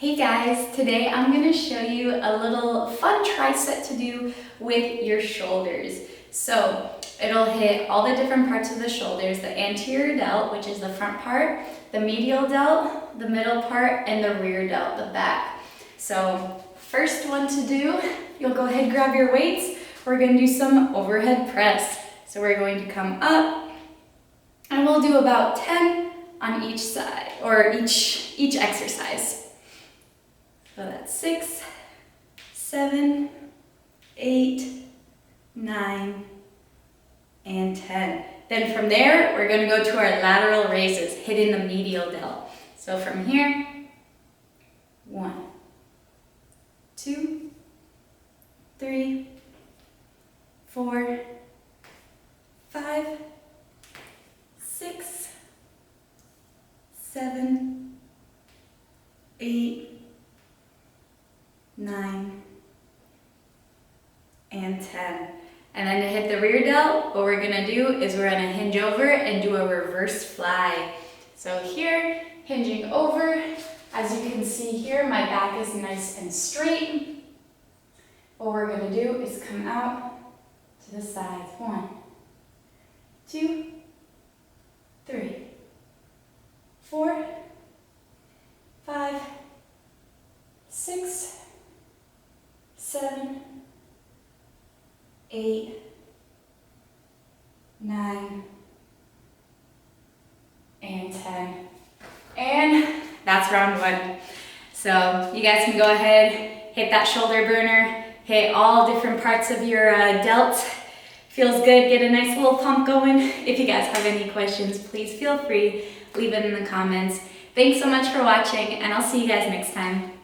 Hey guys, today I'm going to show you a little fun tricep to do with your shoulders. So it'll hit all the different parts of the shoulders, the anterior delt, which is the front part, the medial delt, the middle part, and the rear delt, the back. So first one to do, you'll go ahead and grab your weights. We're going to do some overhead press. So we're going to come up and we'll do about 10 on each side, or each exercise. So that's 6, 7, 8, 9, and 10. Then from there, we're going to go to our lateral raises, hitting the medial delt. So from here, 1, 2, 3, 4, 5, 6, 7, 8, 9, and 10. And then to hit the rear delt, what we're gonna do is we're gonna hinge over and do a reverse fly. So here, hinging over, as you can see here, my back is nice and straight. What we're gonna do is come out to the sides. 1, 2, 3, 4, 5, 6, 7, 8, 9, and 10. And that's round 1. So you guys can go ahead, hit that shoulder burner, hit all different parts of your delt. Feels good, get a nice little pump going. If you guys have any questions, please feel free, leave it in the comments. Thanks so much for watching, and I'll see you guys next time.